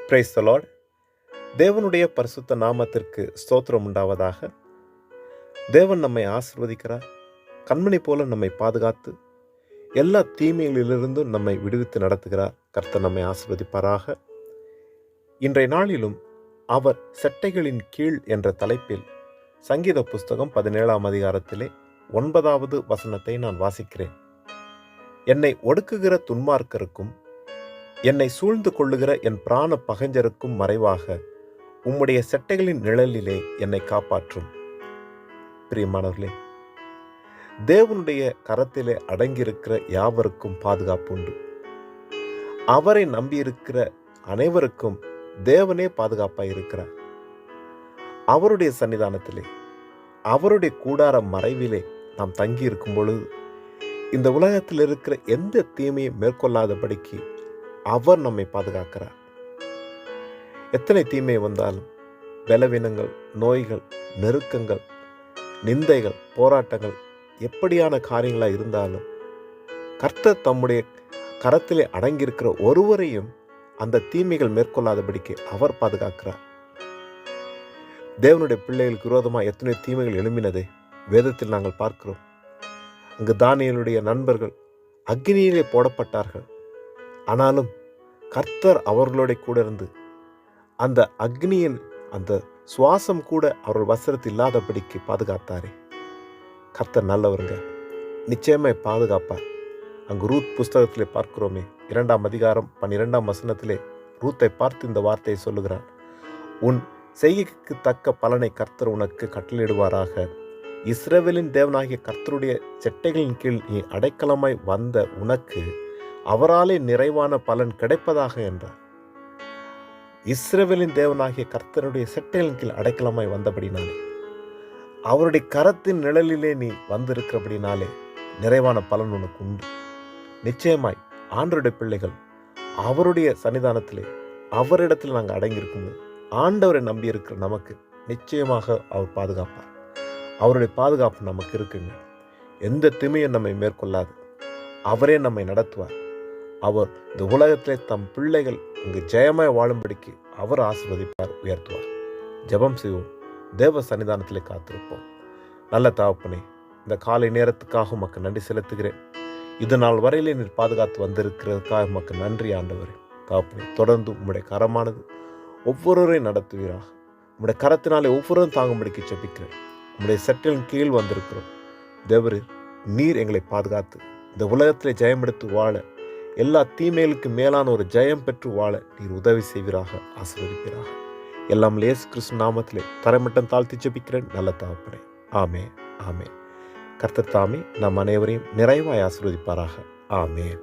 Praise the Lord. தேவனுடைய பரிசுத்த நாமத்திற்கு ஸ்தோத்திரம் உண்டாவதாக. தேவன் நம்மை ஆசீர்வதிக்கிறார். கண்மணி போல நம்மை பாதுகாத்து எல்லா தீமைகளிலிருந்தும் நம்மை விடுவித்து நடத்துகிறார். கர்த்தர் நம்மை ஆசீர்வதிப்பாராக. இன்றைய நாளிலும் அவர் செட்டைகளின் கீழ் என்ற தலைப்பில் சங்கீத புஸ்தகம் 17ஆம் அதிகாரத்திலே 9வது வசனத்தை நான் வாசிக்கிறேன். என்னை ஒடுக்குகிற துன்மார்க்கருக்கும் என்னை சூழ்ந்து கொள்ளுகிற என் பிராண பகைஞருக்கும் மறைவாக உம்முடைய செட்டைகளின் நிழலிலே என்னை காப்பாற்றும். பிரியமானவர்களே, தேவனுடைய கரத்திலே அடங்கியிருக்கிற யாவருக்கும் பாதுகாப்பு உண்டு. அவரை நம்பியிருக்கிற அனைவருக்கும் தேவனே பாதுகாப்பாய் இருக்கிறார். அவருடைய சன்னிதானத்திலே, அவருடைய கூடார மறைவிலே நாம் தங்கி இருக்கும் பொழுது இந்த உலகத்தில் இருக்கிற எந்த தீமையும் மேற்கொள்ளாதபடிக்கு அவர் நம்மை பாதுகாக்கிறார். எத்தனை தீமை வந்தாலும், பலவீனங்கள், நோய்கள், நெருக்கங்கள், நிந்தைகள், போராட்டங்கள், எப்படியான காரியங்களாக இருந்தாலும் கர்த்தர் தம்முடைய கரத்திலே அடங்கியிருக்கிற ஒருவரையும் அந்த தீமைகள் மேற்கொள்ளாதபடிக்கு அவர் பாதுகாக்கிறார். தேவனுடைய பிள்ளைகளுக்கு விரோதமாக எத்தனை தீமைகள் எழும்பினதை வேதத்தில் நாங்கள் பார்க்கிறோம். அங்கு தானியேலுடைய நண்பர்கள் அக்னியிலே போடப்பட்டார்கள். ஆனாலும் கர்த்தர் அவர்களோட கூட இருந்து அந்த அக்னியின் அந்த சுவாசம் கூட அவர்கள் வஸ்திரத்தில் இல்லாதபடிக்கு பாதுகாத்தாரே. கர்த்தர் நல்லவருங்க, நிச்சயமாய் பாதுகாப்பார். அங்கு ரூத் புஸ்தகத்திலே பார்க்கிறோமே, 2ஆம் அதிகாரம் 12ஆம் வசனத்திலே ரூத்தை பார்த்து இந்த வார்த்தையை சொல்லுகிறார். உன் செய்கைக்கு தக்க பலனை கர்த்தர் உனக்கு கட்டளையிடுவாராக. இஸ்ரவேலின் தேவனாகிய கர்த்தருடைய செட்டைகளின் கீழ் நீ அடைக்கலமாய் வந்த உனக்கு அவராலே நிறைவான பலன் கிடைப்பதாக என்றார். இஸ்ரவேலின் தேவனாகிய கர்த்தருடைய செட்டைகளின் கீழ் அடைக்கலமாய் வந்தபடினாலே, அவருடைய கரத்தின் நிழலிலே நீ வந்திருக்கிறபடினாலே நிறைவான பலன் உனக்கு உண்டு. நிச்சயமாய் ஆண்டவருடைய பிள்ளைகள் அவருடைய சன்னிதானத்திலே அவரிடத்தில் நாங்கள் அடங்கியிருக்கும்போது ஆண்டவரை நம்பி இருக்கிற நமக்கு நிச்சயமாக அவர் பாதுகாப்பார். அவருடைய பாதுகாப்பு நமக்கு இருக்குங்க. எந்த தீமையும் நம்மை மேற்கொள்ளாது. அவரே நம்மை நடத்துவார். அவர் இந்த உலகத்திலே தம் பிள்ளைகள் இங்கு ஜெயமாய் வாழும்படிக்கு அவர் ஆசீர்வதிப்பார், உயர்த்துவார். ஜெபம் செய்வோம். தேவ சன்னிதானத்திலே காத்திருப்போம். நல்ல தகப்பனே, இந்த காலை நேரத்துக்காக உமக்கு நன்றி செலுத்துகிறேன். இது நாள் வரையிலே நீர் பாதுகாத்து வந்திருக்கிறதுக்காக உமக்கு நன்றி ஆண்டவரே. தகப்பனே, தொடர்ந்து உம்முடைய கரமானது ஒவ்வொருவரையும் நடத்துவீராக. உம்முடைய கரத்தினாலே ஒவ்வொருவரும் தாங்கும்படிக்கு ஜெபிக்கிறேன். உம்முடைய செட்டிலின் கீழ் வந்திருக்கிறோம். தேவரீர், நீர் எங்களை பாதுகாத்து இந்த உலகத்திலே ஜெயம் எடுத்து வாழ, எல்லா தீமைகளுக்கு மேலான ஒரு ஜெயம் பெற்று வாழ நீர் உதவி செய்வீராக, ஆசீர்வதிப்பீராக. எல்லாம் இயேசு கிறிஸ்து நாமத்திலே தரைமட்டம் தாழ்த்தி ஜெபிக்கிறேன் நல்ல தகப்பனே. ஆமென், ஆமென். கர்த்தர் தாமே நம் அனைவரையும் நிறைவாய் ஆசீர்வதிப்பாராக. ஆமென்.